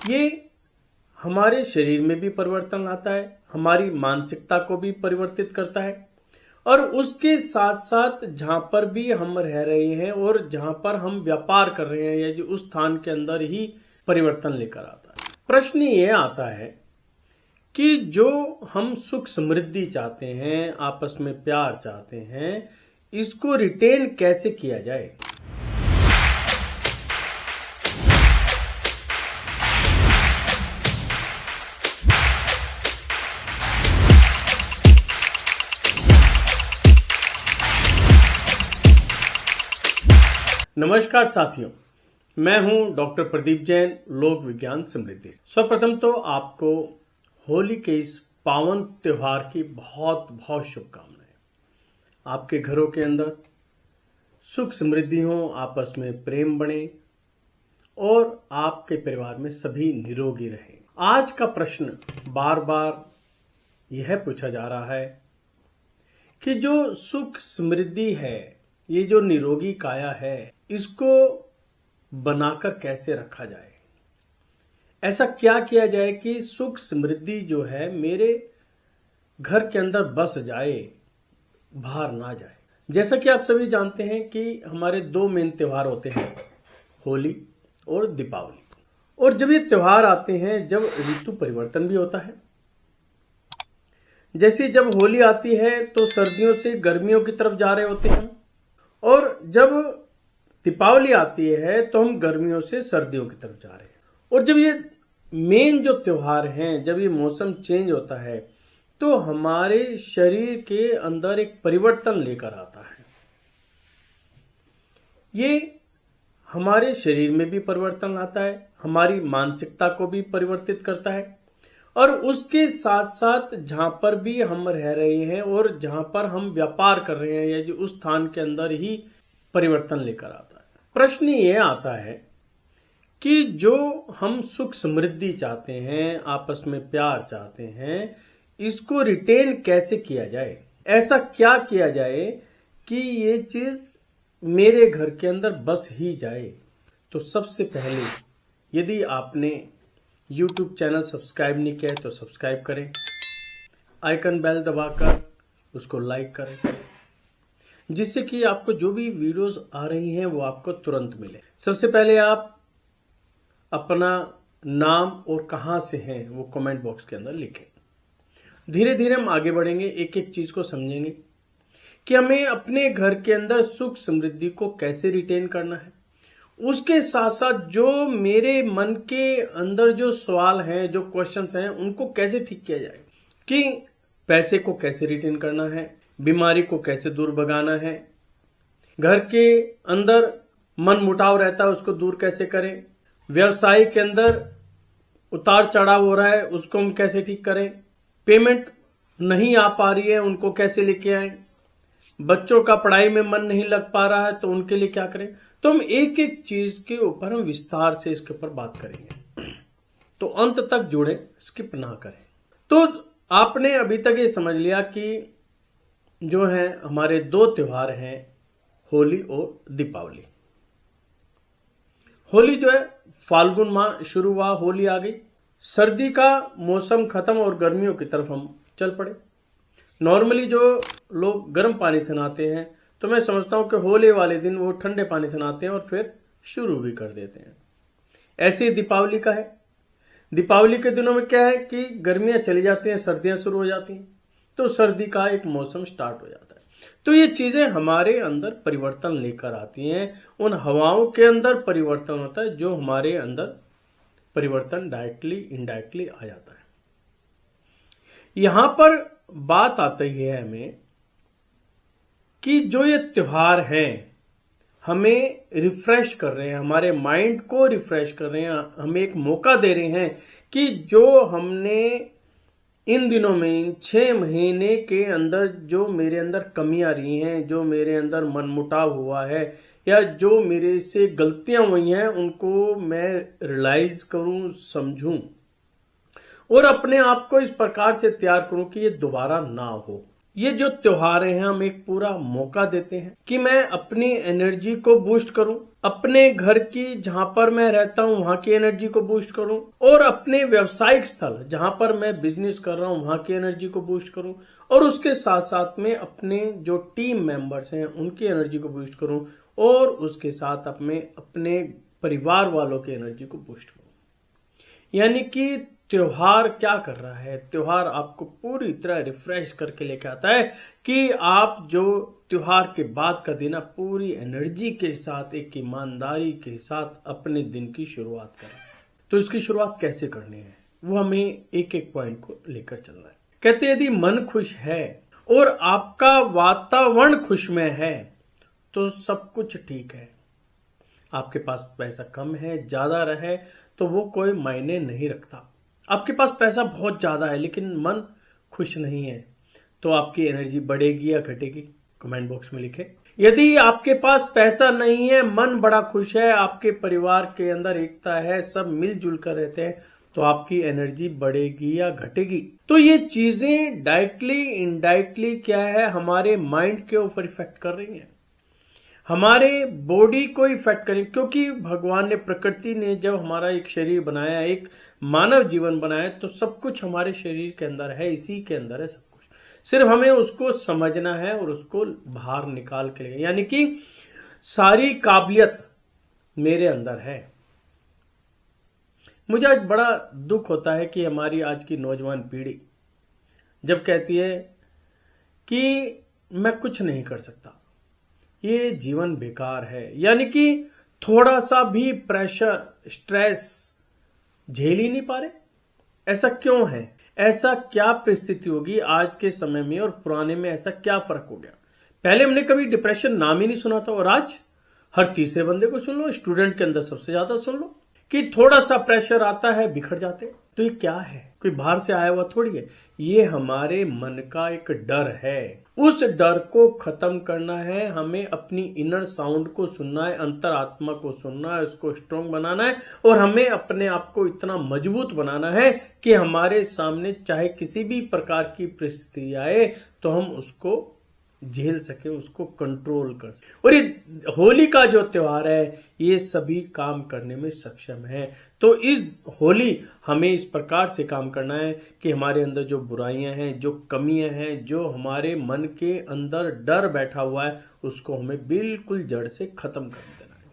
ये हमारे शरीर में भी परिवर्तन लाता है, हमारी मानसिकता को भी परिवर्तित करता है और उसके साथ साथ जहां पर भी हम रह रहे हैं और जहां पर हम व्यापार कर रहे हैं या जो उस स्थान के अंदर ही परिवर्तन लेकर आता है। प्रश्न ये आता है कि जो हम सुख समृद्धि चाहते हैं, आपस में प्यार चाहते हैं, इसको रिटेन कैसे किया जाए। नमस्कार साथियों, मैं हूं डॉक्टर प्रदीप जैन, लोक विज्ञान समृद्धि। सर्वप्रथम तो आपको होली के इस पावन त्योहार की बहुत बहुत शुभकामनाएं। आपके घरों के अंदर सुख समृद्धि हो, आपस में प्रेम बने और आपके परिवार में सभी निरोगी रहें। आज का प्रश्न बार बार यह पूछा जा रहा है कि जो सुख समृद्धि है, ये जो निरोगी काया है, इसको बनाकर कैसे रखा जाए। ऐसा क्या किया जाए कि सुख समृद्धि जो है मेरे घर के अंदर बस जाए, बाहर ना जाए। जैसा कि आप सभी जानते हैं कि हमारे दो मेन त्योहार होते हैं, होली और दीपावली। और जब ये त्योहार आते हैं, जब ऋतु परिवर्तन भी होता है। जैसे जब होली आती है तो सर्दियों से गर्मियों की तरफ जा रहे होते हैं और जब दीपावली आती है तो हम गर्मियों से सर्दियों की तरफ जा रहे हैं। और जब ये मेन जो त्योहार हैं, जब ये मौसम चेंज होता है तो हमारे शरीर के अंदर एक परिवर्तन लेकर आता है। ये हमारे शरीर में भी परिवर्तन लाता है, हमारी मानसिकता को भी परिवर्तित करता है और उसके साथ साथ जहां पर भी हम रह रहे हैं और जहां पर हम व्यापार कर रहे हैं या जो उस स्थान के अंदर ही परिवर्तन लेकर आता है। प्रश्न ये आता है कि जो हम सुख समृद्धि चाहते हैं, आपस में प्यार चाहते हैं, इसको रिटेन कैसे किया जाए। ऐसा क्या किया जाए कि ये चीज मेरे घर के अंदर बस ही जाए। तो सबसे पहले यदि आपने YouTube चैनल सब्सक्राइब नहीं किया है तो सब्सक्राइब करें, आइकन बेल दबाकर उसको लाइक करें, जिससे कि आपको जो भी वीडियोस आ रही हैं वो आपको तुरंत मिले। सबसे पहले आप अपना नाम और कहां से हैं वो कमेंट बॉक्स के अंदर लिखें। धीरे धीरे हम आगे बढ़ेंगे, एक एक चीज को समझेंगे कि हमें अपने घर के अंदर सुख समृद्धि को कैसे रिटेन करना है। उसके साथ साथ जो मेरे मन के अंदर जो सवाल हैं, जो क्वेश्चंस हैं, उनको कैसे ठीक किया जाए कि पैसे को कैसे रिटेन करना है, बीमारी को कैसे दूर भगाना है, घर के अंदर मन मुटाव रहता है उसको दूर कैसे करें, व्यवसाय के अंदर उतार चढ़ाव हो रहा है उसको हम कैसे ठीक करें, पेमेंट नहीं आ पा रही है उनको कैसे लेके आए, बच्चों का पढ़ाई में मन नहीं लग पा रहा है तो उनके लिए क्या करें। तो हम एक एक चीज के ऊपर हम विस्तार से इसके ऊपर बात करेंगे, तो अंत तक जुड़े, स्किप ना करें। तो आपने अभी तक ये समझ लिया कि जो है हमारे दो त्योहार हैं, होली और दीपावली। होली जो है फाल्गुन माह शुरू हुआ, होली आ गई, सर्दी का मौसम खत्म और गर्मियों की तरफ हम चल पड़े। नॉर्मली जो लोग गर्म पानी से नहाते हैं तो मैं समझता हूं कि होली वाले दिन वो ठंडे पानी से नहाते हैं और फिर शुरू भी कर देते हैं। ऐसे ही दीपावली का है। दीपावली के दिनों में क्या है कि गर्मियां चली जाती हैं, सर्दियां शुरू हो जाती हैं, तो सर्दी का एक मौसम स्टार्ट हो जाता है। तो ये चीजें हमारे अंदर परिवर्तन लेकर आती हैं, उन हवाओं के अंदर परिवर्तन होता है जो हमारे अंदर परिवर्तन डायरेक्टली इनडायरेक्टली आ जाता है। यहां पर बात आती है हमें कि जो ये त्योहार हैं हमें रिफ्रेश कर रहे हैं, हमारे माइंड को रिफ्रेश कर रहे हैं, हमें एक मौका दे रहे हैं कि जो हमने इन दिनों में, इन 6 महीने के अंदर जो मेरे अंदर कमियां रही हैं, जो मेरे अंदर मनमुटाव हुआ है या जो मेरे से गलतियां हुई हैं, उनको मैं रियलाइज करूं, समझूं और अपने आप को इस प्रकार से तैयार करूं कि ये दोबारा ना हो। ये जो त्योहार हैं हम एक पूरा मौका देते हैं कि मैं अपनी एनर्जी को बूस्ट करूं, अपने घर की जहां पर मैं रहता हूं वहां की एनर्जी को बूस्ट करूं, और अपने व्यावसायिक स्थल जहां पर मैं बिजनेस कर रहा हूं वहां की एनर्जी को बूस्ट करूं, और उसके साथ साथ में अपने जो टीम मेंबर्स हैं उनकी एनर्जी को बूस्ट करूं, और उसके साथ अपने परिवार वालों की एनर्जी को बूस्ट करूं। यानी कि त्योहार क्या कर रहा है, त्योहार आपको पूरी तरह रिफ्रेश करके लेके आता है कि आप जो त्योहार के बाद का दिन आप पूरी एनर्जी के साथ एक ईमानदारी के साथ अपने दिन की शुरुआत करें। तो इसकी शुरुआत कैसे करनी है वो हमें एक एक पॉइंट को लेकर चलना है। कहते हैं यदि मन खुश है और आपका वातावरण खुशमय है तो सब कुछ ठीक है। आपके पास पैसा कम है ज्यादा रहे तो वो कोई मायने नहीं रखता। आपके पास पैसा बहुत ज्यादा है लेकिन मन खुश नहीं है तो आपकी एनर्जी बढ़ेगी या घटेगी, कमेंट बॉक्स में लिखें। यदि आपके पास पैसा नहीं है, मन बड़ा खुश है, आपके परिवार के अंदर एकता है, सब मिलजुल कर रहते हैं, तो आपकी एनर्जी बढ़ेगी या घटेगी। तो ये चीजें डायरेक्टली इनडायरेक्टली क्या है, हमारे माइंड के ऊपर इफेक्ट कर रही हैं, हमारे बॉडी को इफेक्ट करें। क्योंकि भगवान ने, प्रकृति ने जब हमारा एक शरीर बनाया, एक मानव जीवन बनाया, तो सब कुछ हमारे शरीर के अंदर है, इसी के अंदर है सब कुछ। सिर्फ हमें उसको समझना है और उसको बाहर निकाल के ले, यानी कि सारी काबिलियत मेरे अंदर है। मुझे आज बड़ा दुख होता है कि हमारी आज की नौजवान पीढ़ी जब कहती है कि मैं कुछ नहीं कर सकता, ये जीवन बेकार है, यानी कि थोड़ा सा भी प्रेशर, स्ट्रेस झेल ही नहीं पा रहे। ऐसा क्यों है? ऐसा क्या परिस्थिति होगी आज के समय में और पुराने में, ऐसा क्या फर्क हो गया? पहले हमने कभी डिप्रेशन नाम ही नहीं सुना था और आज हर तीसरे बंदे को सुन लो, स्टूडेंट के अंदर सबसे ज्यादा सुन लो कि थोड़ा सा प्रेशर आता है बिखर जाते। तो ये क्या है? कोई बाहर से आया हुआ थोड़ी है, ये हमारे मन का एक डर है। उस डर को खत्म करना है, हमें अपनी इनर साउंड को सुनना है, अंतरात्मा को सुनना है, उसको स्ट्रांग बनाना है, और हमें अपने आप को इतना मजबूत बनाना है कि हमारे सामने चाहे किसी भी प्रकार की परिस्थिति आए तो हम उसको झेल सके, उसको कंट्रोल कर सके। और ये होली का जो त्योहार है ये सभी काम करने में सक्षम है। तो इस होली हमें इस प्रकार से काम करना है कि हमारे अंदर जो बुराइयां हैं, जो कमियां हैं, जो हमारे मन के अंदर डर बैठा हुआ है, उसको हमें बिल्कुल जड़ से खत्म कर देना है।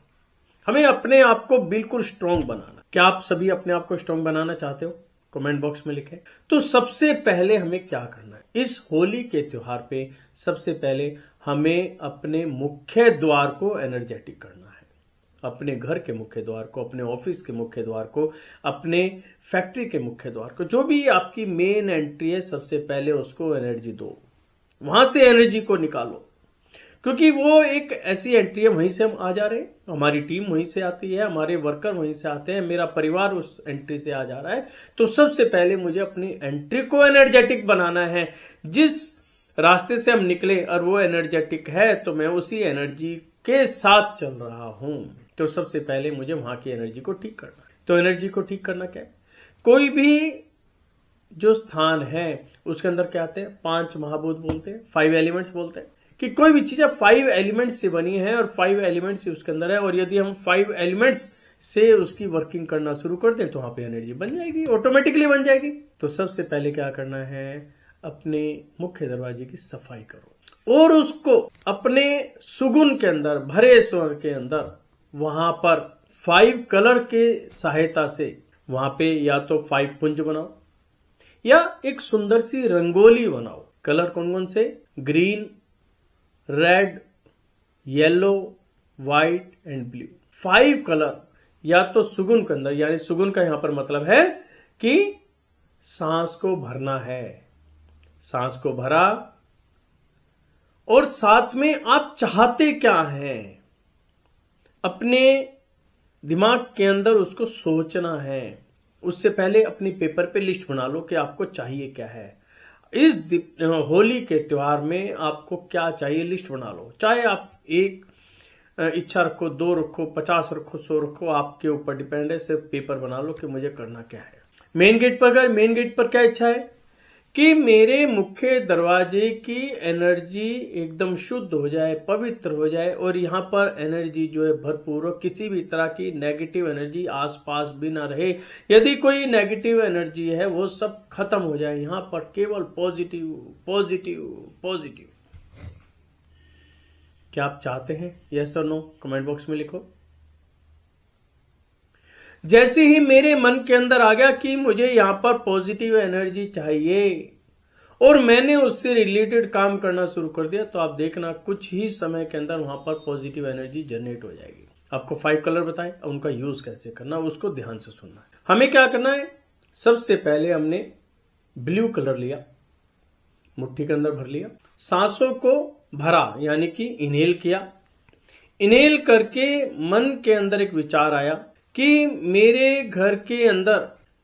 हमें अपने आप को बिल्कुल स्ट्रांग बनाना। क्या आप सभी अपने आप को स्ट्रांग बनाना चाहते हो? कमेंट बॉक्स में लिखें। तो सबसे पहले हमें क्या करना है इस होली के त्योहार पे? सबसे पहले हमें अपने मुख्य द्वार को एनर्जेटिक करना है, अपने घर के मुख्य द्वार को, अपने ऑफिस के मुख्य द्वार को, अपने फैक्ट्री के मुख्य द्वार को, जो भी आपकी मेन एंट्री है, सबसे पहले उसको एनर्जी दो, वहां से एनर्जी को निकालो। क्योंकि वो एक ऐसी एंट्री है, वहीं से हम आ जा रहे हैं, हमारी टीम वहीं से आती है, हमारे वर्कर वहीं से आते हैं, मेरा परिवार उस एंट्री से आ जा रहा है। तो सबसे पहले मुझे अपनी एंट्री को एनर्जेटिक बनाना है। जिस रास्ते से हम निकले और वो एनर्जेटिक है तो मैं उसी एनर्जी के साथ चल रहा हूं। तो सबसे पहले मुझे वहां की एनर्जी को ठीक करना है। तो एनर्जी को ठीक करना क्या है? कोई भी जो स्थान है उसके अंदर क्या आते हैं? 5 महाभूत बोलते हैं, 5 एलिमेंट्स बोलते हैं कि कोई भी चीज 5 एलिमेंट्स से बनी है और 5 एलिमेंट्स उसके अंदर है, और यदि हम 5 एलिमेंट्स से उसकी वर्किंग करना शुरू कर दें तो वहां पे एनर्जी बन जाएगी, ऑटोमेटिकली बन जाएगी। तो सबसे पहले क्या करना है? अपने मुख्य दरवाजे की सफाई करो और उसको अपने सुगुन के अंदर, भरे स्वर के अंदर, वहां पर 5 कलर के सहायता से वहां पे या तो 5 पुंज बनाओ या एक सुंदर सी रंगोली बनाओ। कलर कौन कौन से? Green, red, yellow, white and blue. 5 colour या तो सुगुन के अंदर, यानी सुगुन का यहां पर मतलब है कि सांस को भरना है, सांस को भरा, और साथ में आप चाहते क्या हैं अपने दिमाग के अंदर उसको सोचना है। उससे पहले अपनी पेपर पे लिस्ट बना लो कि आपको चाहिए क्या है। इस होली के त्योहार में आपको क्या चाहिए लिस्ट बना लो। चाहे आप एक इच्छा रखो, 2 रखो, 50 रखो, 100 रखो, आपके ऊपर डिपेंड है। सिर्फ पेपर बना लो कि मुझे करना क्या है। मेन गेट पर गए, मेन गेट पर क्या इच्छा है कि मेरे मुख्य दरवाजे की एनर्जी एकदम शुद्ध हो जाए, पवित्र हो जाए और यहाँ पर एनर्जी जो है भरपूर हो, किसी भी तरह की नेगेटिव एनर्जी आसपास भी ना रहे। यदि कोई नेगेटिव एनर्जी है वो सब खत्म हो जाए, यहाँ पर केवल पॉजिटिव पॉजिटिव पॉजिटिव। क्या आप चाहते हैं? यस और नो कमेंट बॉक्स में लिखो। जैसे ही मेरे मन के अंदर आ गया कि मुझे यहां पर पॉजिटिव एनर्जी चाहिए और मैंने उससे रिलेटेड काम करना शुरू कर दिया, तो आप देखना कुछ ही समय के अंदर वहां पर पॉजिटिव एनर्जी जनरेट हो जाएगी। आपको 5 कलर बताए, उनका यूज कैसे करना उसको ध्यान से सुनना है। हमें क्या करना है, सबसे पहले हमने ब्लू कलर लिया, मुट्ठी के अंदर भर लिया, सांसों को भरा यानी कि इनहेल किया। इनहेल करके मन के अंदर एक विचार आया कि मेरे घर के अंदर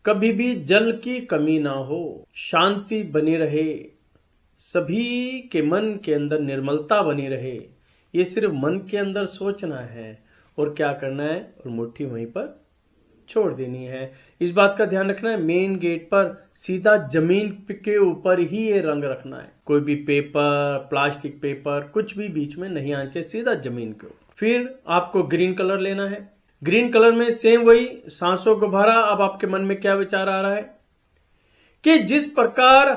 कभी भी जल की कमी ना हो, शांति बनी रहे, सभी के मन के अंदर निर्मलता बनी रहे। ये सिर्फ मन के अंदर सोचना है और क्या करना है, और मुट्ठी वहीं पर छोड़ देनी है। इस बात का ध्यान रखना है, मेन गेट पर सीधा जमीन के ऊपर ही ये रंग रखना है। कोई भी पेपर, प्लास्टिक पेपर, कुछ भी बीच में नहीं आना चाहिए, सीधा जमीन के ऊपर। फिर आपको ग्रीन कलर लेना है। ग्रीन कलर में सेम वही सांसों को भरा। अब आपके मन में क्या विचार आ रहा है कि जिस प्रकार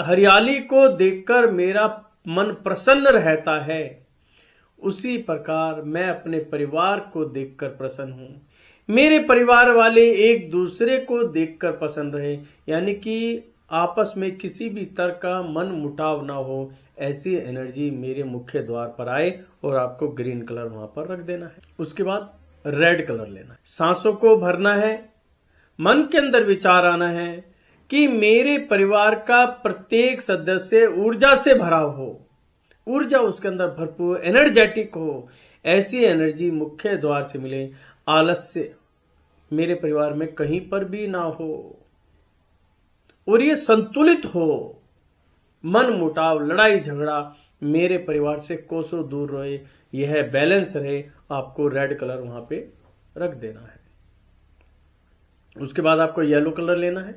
हरियाली को देखकर मेरा मन प्रसन्न रहता है, उसी प्रकार मैं अपने परिवार को देखकर प्रसन्न हूं। मेरे परिवार वाले एक दूसरे को देखकर पसंद रहे, यानी कि आपस में किसी भी तरह का मन मुटाव ना हो, ऐसी एनर्जी मेरे मुख्य द्वार पर आए और आपको ग्रीन कलर वहां पर रख देना है। उसके बाद रेड कलर लेना है, सांसों को भरना है, मन के अंदर विचार आना है कि मेरे परिवार का प्रत्येक सदस्य ऊर्जा से भरा हो, ऊर्जा उसके अंदर भरपूर एनर्जेटिक हो, ऐसी एनर्जी मुख्य द्वार से मिले। आलस्य मेरे परिवार में कहीं पर भी ना हो और ये संतुलित हो। मन मुटाव, लड़ाई झगड़ा मेरे परिवार से कोसों दूर रहे, यह बैलेंस रहे। आपको रेड कलर वहां पे रख देना है। उसके बाद आपको येलो कलर लेना है।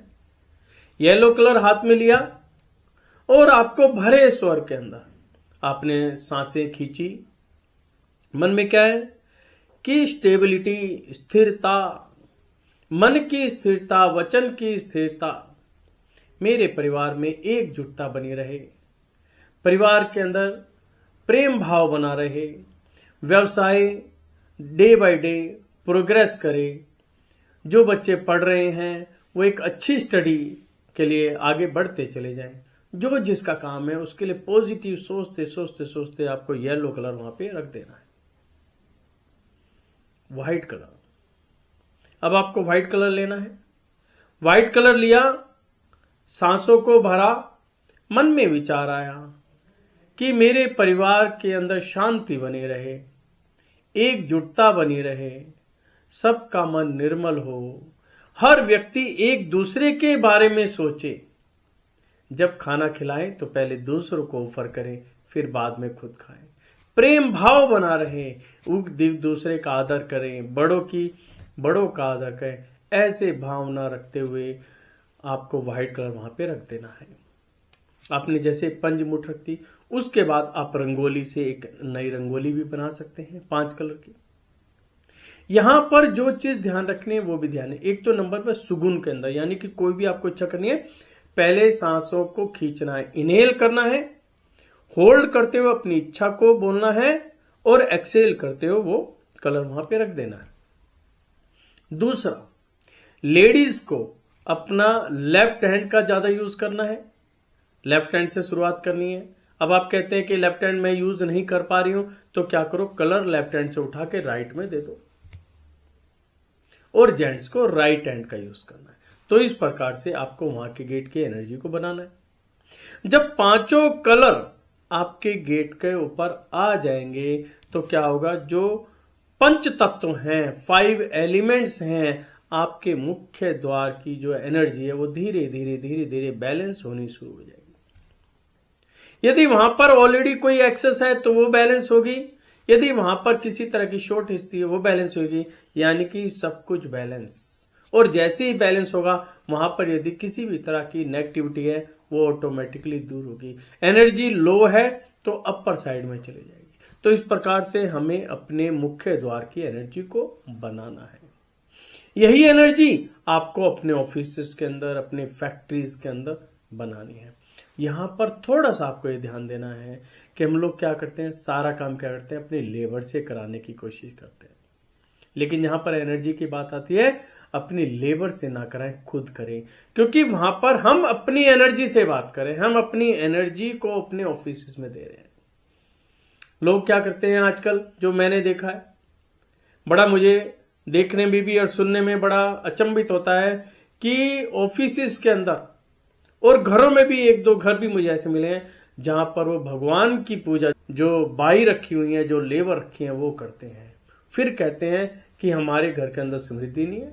येलो कलर हाथ में लिया और आपको भरे स्वर के अंदर आपने सांसें खींची। मन में क्या है कि स्टेबिलिटी, स्थिरता, मन की स्थिरता, वचन की स्थिरता, मेरे परिवार में एकजुटता बनी रहे, परिवार के अंदर प्रेम भाव बना रहे, व्यवसाय डे बाय डे प्रोग्रेस करे, जो बच्चे पढ़ रहे हैं वो एक अच्छी स्टडी के लिए आगे बढ़ते चले जाएं, जो जिसका काम है उसके लिए पॉजिटिव सोचते सोचते सोचते आपको येलो कलर वहां पे रख देना है। व्हाइट कलर, अब आपको व्हाइट कलर लेना है। व्हाइट कलर लिया, सांसों को भरा, मन में विचार आया कि मेरे परिवार के अंदर शांति बनी रहे, एकजुटता बनी रहे, सबका मन निर्मल हो, हर व्यक्ति एक दूसरे के बारे में सोचे। जब खाना खिलाएं तो पहले दूसरों को ऑफर करें, फिर बाद में खुद खाएं। प्रेम भाव बना रहे, एक दूसरे का आदर करें, बड़ों का आदर करें। ऐसे भावना रखते हुए आपको व्हाइट कलर वहां पे रख देना है। आपने जैसे पंचमुठ रख दी, उसके बाद आप रंगोली से एक नई रंगोली भी बना सकते हैं 5 कलर की। यहां पर जो चीज ध्यान रखनी है वो भी ध्यान है। एक तो नंबर पर सुगुन के अंदर, यानी कि कोई भी आपको इच्छा करनी है, पहले सांसों को खींचना है, इनहेल करना है, होल्ड करते हुए अपनी इच्छा को बोलना है और एक्सेल करते हुए वो कलर वहां पे रख देना है। दूसरा, लेडीज को अपना लेफ्ट हैंड का ज्यादा यूज करना है, लेफ्ट हैंड से शुरुआत करनी है। अब आप कहते हैं कि लेफ्ट हैंड में यूज नहीं कर पा रही हूं, तो क्या करो, कलर लेफ्ट हैंड से उठा के राइट में दे दो, और जेंट्स को राइट हैंड का यूज करना है। तो इस प्रकार से आपको वहां के गेट की एनर्जी को बनाना है। जब 5 कलर आपके गेट के ऊपर आ जाएंगे तो क्या होगा, जो पंच तत्व हैं, 5 एलिमेंट्स हैं, आपके मुख्य द्वार की जो एनर्जी है वो धीरे धीरे धीरे धीरे बैलेंस होनी शुरू हो जाएगी। यदि वहां पर ऑलरेडी कोई एक्सेस है तो वो बैलेंस होगी, यदि वहां पर किसी तरह की शॉर्ट हिस्ट्री है वो बैलेंस होगी, यानी कि सब कुछ बैलेंस। और जैसे ही बैलेंस होगा वहां पर यदि किसी भी तरह की नेगेटिविटी है वो ऑटोमेटिकली दूर होगी। एनर्जी लो है तो अपर साइड में चली जाएगी। तो इस प्रकार से हमें अपने मुख्य द्वार की एनर्जी को बनाना है। यही एनर्जी आपको अपने ऑफिस के अंदर, अपने फैक्ट्रीज के अंदर बनानी है। यहां पर थोड़ा सा आपको ये ध्यान देना है कि हम लोग क्या करते हैं, सारा काम क्या करते हैं, अपने लेबर से कराने की कोशिश करते हैं। लेकिन यहां पर एनर्जी की बात आती है, अपनी लेबर से ना कराएं, खुद करें। क्योंकि वहां पर हम अपनी एनर्जी से बात करें, हम अपनी एनर्जी को अपने ऑफिस में दे रहे हैं। लोग क्या करते हैं आजकल, जो मैंने देखा है, बड़ा मुझे देखने में भी और सुनने में बड़ा अचंभित होता है कि ऑफिस के अंदर और घरों में भी, एक दो घर भी मुझे ऐसे मिले हैं जहां पर वो भगवान की पूजा, जो बाई रखी हुई है, जो लेबर रखी है, वो करते हैं। फिर कहते हैं कि हमारे घर के अंदर समृद्धि नहीं है,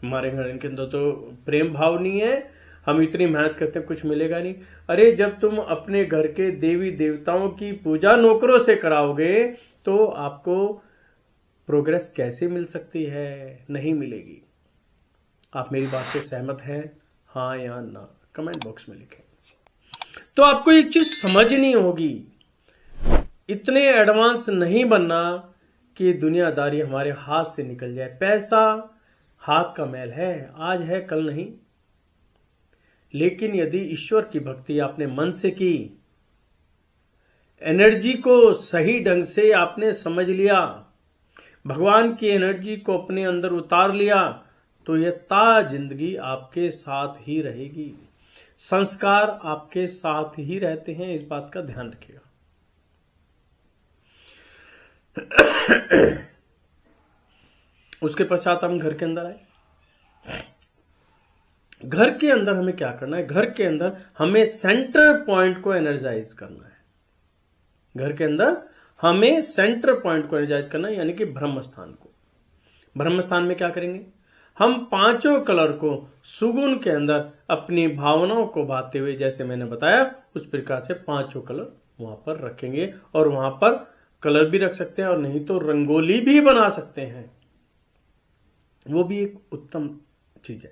हमारे घर के अंदर तो प्रेम भाव नहीं है, हम इतनी मेहनत करते हैं कुछ मिलेगा नहीं। अरे जब तुम अपने घर के देवी देवताओं की पूजा नौकरों से कराओगे तो आपको प्रोग्रेस कैसे मिल सकती है? नहीं मिलेगी। आप मेरी बात से सहमत हैं? हाँ या ना कमेंट बॉक्स में लिखें। तो आपको एक चीज समझनी होगी, इतने एडवांस नहीं बनना कि दुनियादारी हमारे हाथ से निकल जाए। पैसा हाथ का मैल है, आज है कल नहीं। लेकिन यदि ईश्वर की भक्ति आपने मन से की, एनर्जी को सही ढंग से आपने समझ लिया, भगवान की एनर्जी को अपने अंदर उतार लिया, तो यह ता जिंदगी आपके साथ ही रहेगी। संस्कार आपके साथ ही रहते हैं, इस बात का ध्यान रखिएगा। उसके पश्चात हम घर के अंदर आए। घर के अंदर हमें क्या करना है? घर के अंदर हमें सेंटर पॉइंट को एनर्जाइज करना है। घर के अंदर हमें सेंटर पॉइंट को एनर्जाइज करना है, यानी कि ब्रह्म स्थान को। ब्रह्म स्थान में क्या करेंगे? हम पांचों कलर को सुगुन के अंदर अपनी भावनाओं को भाते हुए, जैसे मैंने बताया उस प्रकार से पांचों कलर वहां पर रखेंगे। और वहां पर कलर भी रख सकते हैं और नहीं तो रंगोली भी बना सकते हैं, वो भी एक उत्तम चीज है।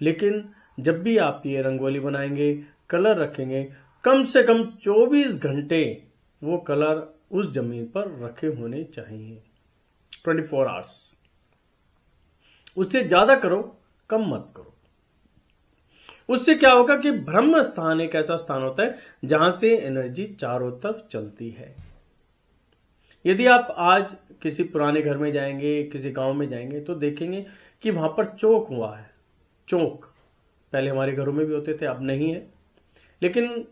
लेकिन जब भी आप ये रंगोली बनाएंगे, कलर रखेंगे, कम से कम 24 घंटे वो कलर उस जमीन पर रखे होने चाहिए, 24 आवर्स। उससे ज्यादा करो, कम मत करो। उससे क्या होगा कि ब्रह्म स्थान एक ऐसा स्थान होता है जहां से एनर्जी चारों तरफ चलती है। यदि आप आज किसी पुराने घर में जाएंगे, किसी गांव में जाएंगे, तो देखेंगे कि वहां पर चौक हुआ है। चौक पहले हमारे घरों में भी होते थे, अब नहीं है, लेकिन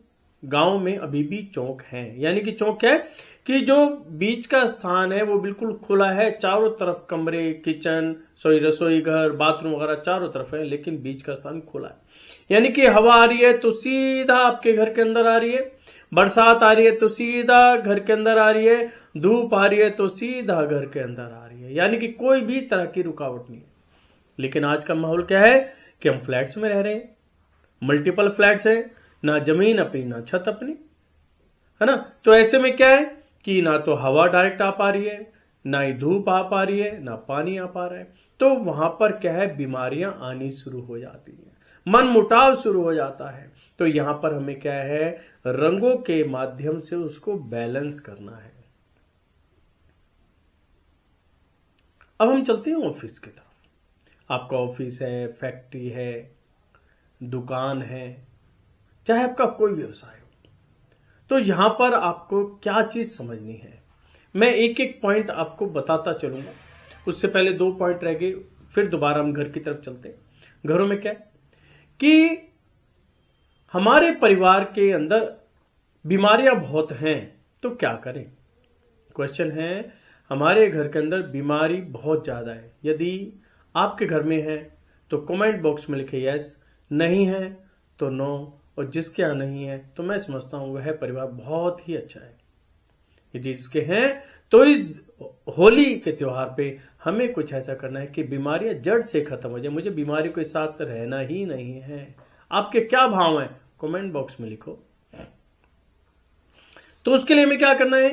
गांव में अभी भी चौक हैं। यानी कि चौक है कि जो बीच का स्थान है वो बिल्कुल खुला है, चारों तरफ कमरे, किचन, रसोई घर, बाथरूम वगैरह चारों तरफ है, लेकिन बीच का स्थान खुला है। यानी कि हवा आ रही है तो सीधा आपके घर के अंदर आ रही है, बरसात आ रही है तो सीधा घर के अंदर आ रही है, धूप आ रही है तो सीधा घर के अंदर आ रही है। यानी कि कोई भी तरह की रुकावट नहीं है। लेकिन आज का माहौल क्या है कि हम फ्लैट्स में रह रहे हैं, मल्टीपल फ्लैट्स है, ना जमीन अपनी ना छत अपनी, है ना। तो ऐसे में क्या है कि ना तो हवा डायरेक्ट आ पा रही है, ना ही धूप आ पा रही है, ना पानी आ पा रहा है। तो वहां पर क्या है, बीमारियां आनी शुरू हो जाती हैं, मन मुटाव शुरू हो जाता है। तो यहां पर हमें क्या है, रंगों के माध्यम से उसको बैलेंस करना है। अब हम चलते हैं ऑफिस की तरफ। आपका ऑफिस है, फैक्ट्री है, दुकान है, चाहे आपका कोई व्यवसाय हो, तो यहां पर आपको क्या चीज समझनी है, मैं एक एक पॉइंट आपको बताता चलूंगा। उससे पहले 2 पॉइंट रह गए, फिर दोबारा हम घर की तरफ चलते हैं। घरों में क्या है कि हमारे परिवार के अंदर बीमारियां बहुत हैं, तो क्या करें? क्वेश्चन है, हमारे घर के अंदर बीमारी बहुत ज्यादा है। यदि आपके घर में है तो कमेंट बॉक्स में लिखे यस, नहीं है तो नो, और जिसके यहां नहीं है तो मैं समझता हूं वह परिवार बहुत ही अच्छा है। यदि जिसके हैं तो इस होली के त्योहार पे हमें कुछ ऐसा करना है कि बीमारियां जड़ से खत्म हो जाए। मुझे बीमारी के साथ रहना ही नहीं है। आपके क्या भाव हैं कमेंट बॉक्स में लिखो। तो उसके लिए हमें क्या करना है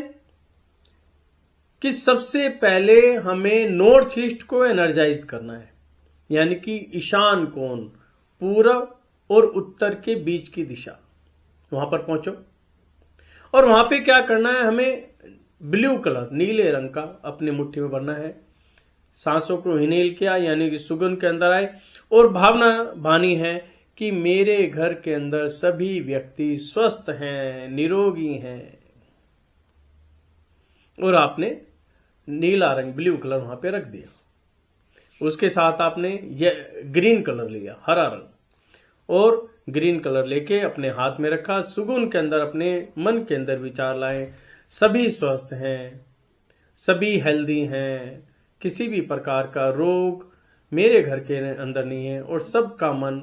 कि सबसे पहले हमें नॉर्थ ईस्ट को एनर्जाइज करना है। यानी कि ईशान कोण, पूरब और उत्तर के बीच की दिशा, वहां पर पहुंचो। और वहां पे क्या करना है, हमें ब्लू कलर, नीले रंग का अपनी मुट्ठी में भरना है। सांसों को इनहेल किया, यानी कि सुगंध के अंदर आए, और भावना बानी है कि मेरे घर के अंदर सभी व्यक्ति स्वस्थ हैं, निरोगी हैं। और आपने नीला रंग, ब्लू कलर वहां पे रख दिया। उसके साथ आपने ये ग्रीन कलर लिया, हरा रंग, और ग्रीन कलर लेके अपने हाथ में रखा। सुगुन के अंदर अपने मन के अंदर विचार लाए, सभी स्वस्थ हैं, सभी हेल्दी हैं, किसी भी प्रकार का रोग मेरे घर के अंदर नहीं है, और सबका मन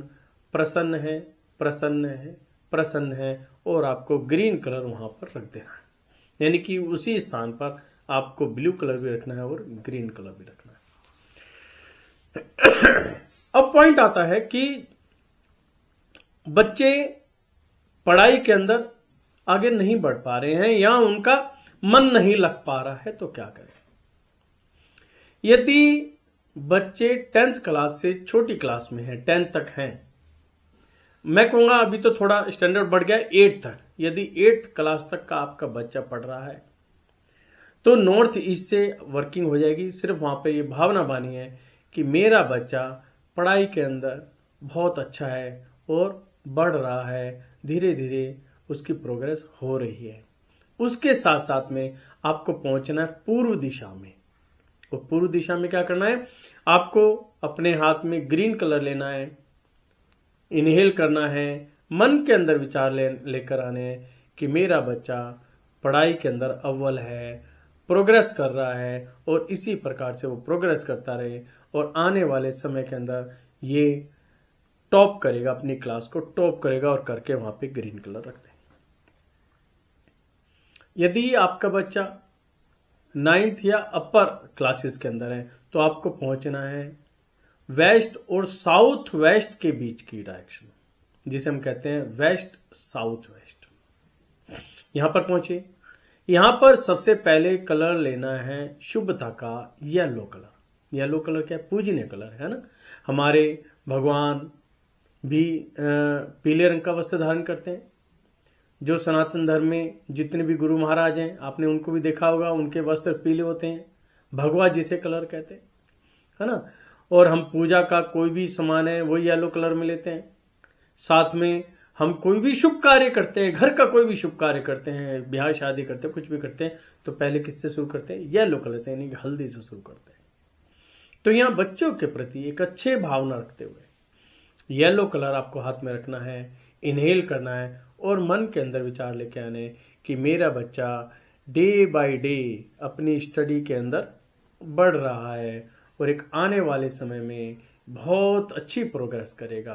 प्रसन्न है, प्रसन्न है, प्रसन्न है। और आपको ग्रीन कलर वहां पर रख देना है, यानी कि उसी स्थान पर आपको ब्लू कलर भी रखना है और ग्रीन कलर भी रखना है। अब पॉइंट आता है कि बच्चे पढ़ाई के अंदर आगे नहीं बढ़ पा रहे हैं या उनका मन नहीं लग पा रहा है, तो क्या करें? यदि बच्चे 10th क्लास से छोटी क्लास में है, 10th तक हैं, मैं कहूंगा अभी तो थोड़ा स्टैंडर्ड बढ़ गया 8th तक, यदि 8th क्लास तक का आपका बच्चा पढ़ रहा है तो नॉर्थ ईस्ट से वर्किंग हो जाएगी। सिर्फ वहां पे ये भावना बानी है कि मेरा बच्चा पढ़ाई के अंदर बहुत अच्छा है और बढ़ रहा है, धीरे धीरे उसकी प्रोग्रेस हो रही है। उसके साथ साथ में आपको पहुंचना है पूर्व दिशा में। और पूर्व दिशा में क्या करना है, आपको अपने हाथ में ग्रीन कलर लेना है, इनहेल करना है, मन के अंदर विचार लेकर आने हैं कि मेरा बच्चा पढ़ाई के अंदर अव्वल है, प्रोग्रेस कर रहा है, और इसी प्रकार से वो प्रोग्रेस करता रहे और आने वाले समय के अंदर ये टॉप करेगा, अपनी क्लास को टॉप करेगा, और करके वहां पे ग्रीन कलर रख दें। यदि आपका बच्चा 9th या अपर क्लासेस के अंदर है तो आपको पहुंचना है वेस्ट और साउथ वेस्ट के बीच की डायरेक्शन, जिसे हम कहते हैं वेस्ट साउथ वेस्ट। यहां पर पहुंचे। यहां पर सबसे पहले कलर लेना है शुभता का येलो कलर। येलो कलर क्या है? पूजनीय कलर है ना। हमारे भगवान भी पीले रंग का वस्त्र धारण करते हैं। जो सनातन धर्म में जितने भी गुरु महाराज हैं, आपने उनको भी देखा होगा, उनके वस्त्र पीले होते हैं, भगवा जिसे कलर कहते हैं, है ना। और हम पूजा का कोई भी सामान है वो येलो कलर में लेते हैं। साथ में हम कोई भी शुभ कार्य करते हैं, घर का कोई भी शुभ कार्य करते हैं, ब्याह शादी करते हैं, कुछ भी करते हैं, तो पहले किससे शुरू करते हैं? येलो कलर से, यानी कि हल्दी से शुरू करते हैं। तो यहां बच्चों के प्रति एक अच्छे भावना रखते हुए येलो कलर आपको हाथ में रखना है, इनहेल करना है, और मन के अंदर विचार लेके आने कि मेरा बच्चा डे बाय डे अपनी स्टडी के अंदर बढ़ रहा है और एक आने वाले समय में बहुत अच्छी प्रोग्रेस करेगा,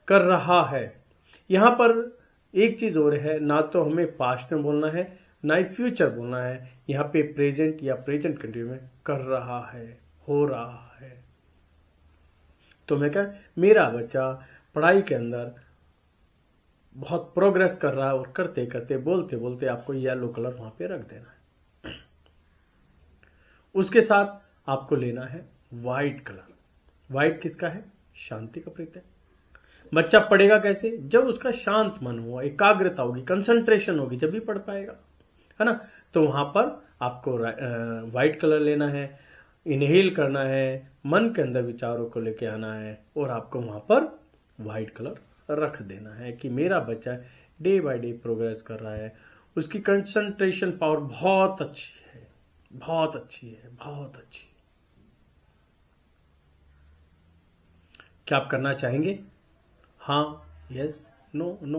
कर रहा है। यहां पर एक चीज और है, ना तो हमें पास्ट में बोलना है ना ही फ्यूचर बोलना है, यहाँ पे प्रेजेंट या प्रेजेंट कंटिन्यू में कर रहा है, हो रहा है। तो मैं क्या, मेरा बच्चा पढ़ाई के अंदर बहुत प्रोग्रेस कर रहा है, और करते करते बोलते बोलते आपको येलो कलर वहां पे रख देना है। उसके साथ आपको लेना है व्हाइट कलर। व्हाइट किसका है? शांति का प्रतीक है। बच्चा पढ़ेगा कैसे? जब उसका शांत मन हुआ, एकाग्रता होगी, कंसंट्रेशन होगी, जब भी पढ़ पाएगा, है ना। तो वहां पर आपको व्हाइट कलर लेना है, इनहेल करना है, मन के अंदर विचारों को लेके आना है, और आपको वहां पर व्हाइट कलर रख देना है कि मेरा बच्चा डे बाय डे प्रोग्रेस कर रहा है, उसकी कंसंट्रेशन पावर बहुत अच्छी है, बहुत अच्छी है, बहुत अच्छी। क्या आप करना चाहेंगे? हाँ, यस, नो, नो?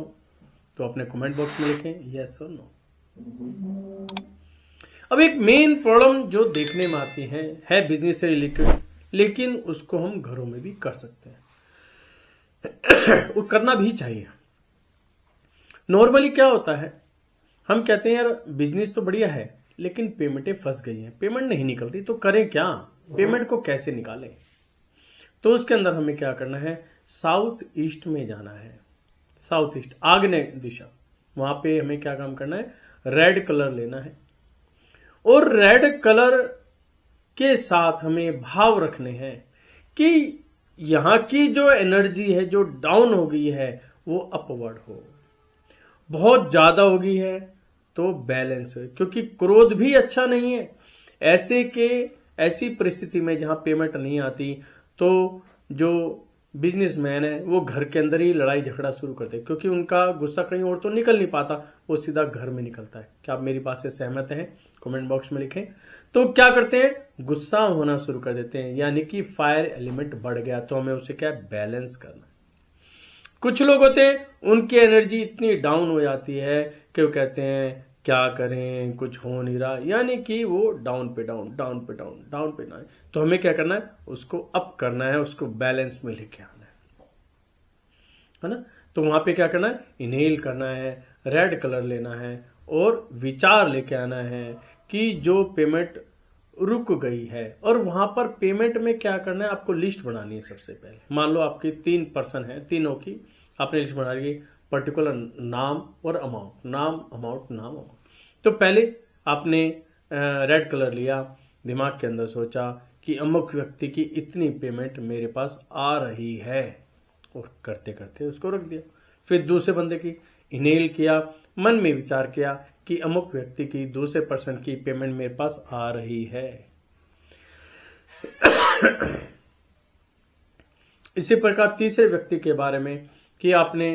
तो अपने कमेंट बॉक्स में लिखें यस और नो। अब एक मेन प्रॉब्लम जो देखने में आती है बिजनेस से रिलेटेड, लेकिन उसको हम घरों में भी कर सकते हैं वो करना भी चाहिए। नॉर्मली क्या होता है, हम कहते हैं यार बिजनेस तो बढ़िया है लेकिन पेमेंटें फंस गई हैं, पेमेंट नहीं निकल रही, तो करें क्या, पेमेंट को कैसे निकालें? तो उसके अंदर हमें क्या करना है, साउथ ईस्ट में जाना है। साउथ ईस्ट, आग्नेय दिशा, वहां पे हमें क्या काम करना है, रेड कलर लेना है, और रेड कलर के साथ हमें भाव रखने हैं कि यहाँ की जो एनर्जी है जो डाउन हो गई है वो अपवर्ड हो, बहुत ज्यादा हो गई है तो बैलेंस हो, क्योंकि क्रोध भी अच्छा नहीं है। ऐसी परिस्थिति में जहां पेमेंट नहीं आती तो जो बिजनेसमैन है वो घर के अंदर ही लड़ाई झगड़ा शुरू करते हैं, क्योंकि उनका गुस्सा कहीं और तो निकल नहीं पाता, वो सीधा घर में निकलता है। क्या आप मेरी बात से सहमत हैं? कमेंट बॉक्स में लिखें। तो क्या करते हैं, गुस्सा होना शुरू कर देते हैं, यानी कि फायर एलिमेंट बढ़ गया, तो हमें उसे क्या बैलेंस करना है। कुछ लोग होते हैं उनकी एनर्जी इतनी डाउन हो जाती है कि वो कहते हैं क्या करें, कुछ हो नहीं रहा, यानी कि वो डाउन पे डाउन, डाउन पे डाउन, डाउन पे डाउन। तो हमें क्या करना है, उसको अप करना है, उसको बैलेंस में लेके आना है ना। तो वहां पे क्या करना है, इनहेल करना है, रेड कलर लेना है और विचार लेके आना है कि जो पेमेंट रुक गई है, और वहां पर पेमेंट में क्या करना है, आपको लिस्ट बनानी है। सबसे पहले मान लो आपकी 3 पर्सन है, तीनों की आपने लिस्ट बना ली, पर्टिकुलर नाम और अमाउंट, नाम अमाउंट नाम अमाउंट। तो पहले आपने रेड कलर लिया, दिमाग के अंदर सोचा कि अमुक व्यक्ति की इतनी पेमेंट मेरे पास आ रही है, और करते करते उसको रख दिया। फिर दूसरे बंदे की इनहेल किया, मन में विचार किया कि अमुक व्यक्ति की, दूसरे पर्सन की पेमेंट मेरे पास आ रही है। इसी प्रकार तीसरे व्यक्ति के बारे में कि आपने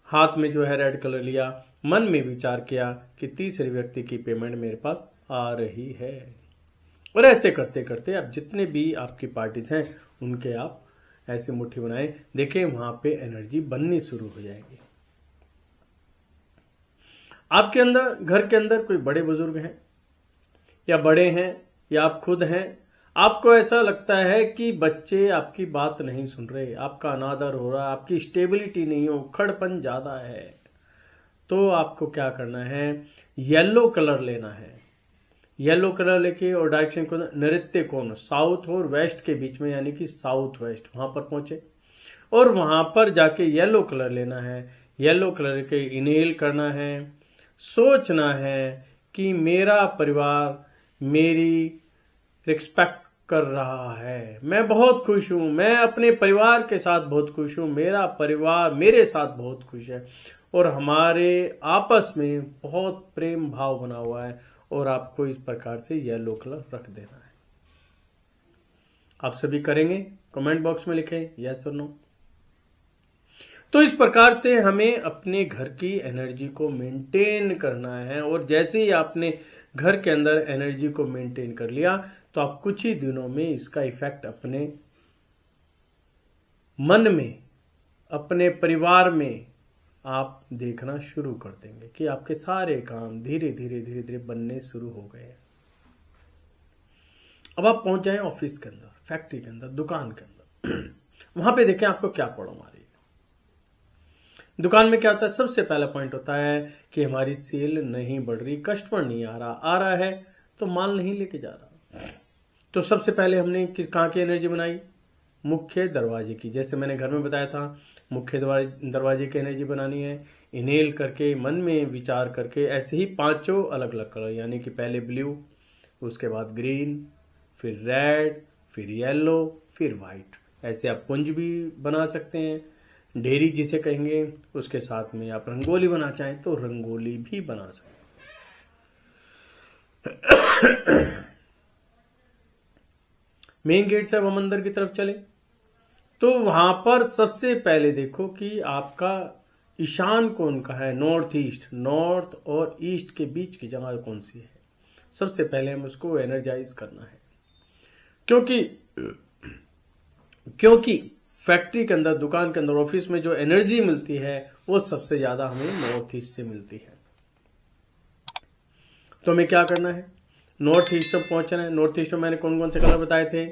हाथ में जो है रेड कलर लिया, मन में विचार किया कि तीसरे व्यक्ति की पेमेंट मेरे पास आ रही है, और ऐसे करते करते आप जितने भी आपकी पार्टीज हैं उनके आप ऐसे मुट्ठी बनाए, देखें वहां पे एनर्जी बननी शुरू हो जाएगी। आपके अंदर, घर के अंदर कोई बड़े बुजुर्ग हैं या बड़े हैं या आप खुद हैं, आपको ऐसा लगता है कि बच्चे आपकी बात नहीं सुन रहे, आपका अनादर हो रहा है, आपकी स्टेबिलिटी नहीं हो, खड़पन ज्यादा है, तो आपको क्या करना है, येलो कलर लेना है। येलो कलर लेके और डायरेक्शन को नृत्य कोण साउथ और वेस्ट के बीच में, यानी कि साउथ वेस्ट, वहां पर पहुंचे और वहां पर जाके येलो कलर लेना है। येलो कलर के इनहेल करना है, सोचना है कि मेरा परिवार मेरी रिस्पेक्ट कर रहा है, मैं बहुत खुश हूं, मैं अपने परिवार के साथ बहुत खुश हूं, मेरा परिवार मेरे साथ बहुत खुश है, और हमारे आपस में बहुत प्रेम भाव बना हुआ है, और आपको इस प्रकार से येलो कलर रख देना है। आप सभी करेंगे? कमेंट बॉक्स में लिखें यस और नो। तो इस प्रकार से हमें अपने घर की एनर्जी को मेंटेन करना है, और जैसे ही आपने घर के अंदर एनर्जी को मेंटेन कर लिया तो आप कुछ ही दिनों में इसका इफेक्ट अपने मन में, अपने परिवार में आप देखना शुरू कर देंगे कि आपके सारे काम धीरे धीरे धीरे धीरे बनने शुरू हो गए। अब आप पहुंच जाएं ऑफिस के अंदर, फैक्ट्री के अंदर, दुकान के अंदर, वहां पे देखें आपको क्या प्रॉब्लम आ रही है। दुकान में क्या होता है, सबसे पहला पॉइंट होता है कि हमारी सेल नहीं बढ़ रही, कस्टमर नहीं आ रहा है तो माल नहीं लेके जा रहा। तो सबसे पहले हमने कहाँ की एनर्जी बनाई, मुख्य दरवाजे की। जैसे मैंने घर में बताया था, मुख्य दरवाजे की एनर्जी बनानी है, इनहेल करके, मन में विचार करके, ऐसे ही 5 अलग अलग कलर, यानी कि पहले ब्लू, उसके बाद ग्रीन, फिर रेड, फिर येलो, फिर व्हाइट। ऐसे आप पुंज भी बना सकते हैं, ढेरी जिसे कहेंगे, उसके साथ में आप रंगोली बना चाहें तो रंगोली भी बना सकते हैं। मेन गेट से अब हम अंदर की तरफ चले तो वहां पर सबसे पहले देखो कि आपका ईशान कौन का है, नॉर्थ ईस्ट, नॉर्थ और ईस्ट के बीच की जगह कौन सी है। सबसे पहले हम उसको एनर्जाइज करना है, क्योंकि फैक्ट्री के अंदर, दुकान के अंदर, ऑफिस में जो एनर्जी मिलती है वो सबसे ज्यादा हमें नॉर्थ ईस्ट से मिलती है। तो हमें क्या करना है, नॉर्थ ईस्ट में पहुंचना है। नॉर्थ ईस्ट में मैंने कौन कौन से कलर बताए थे,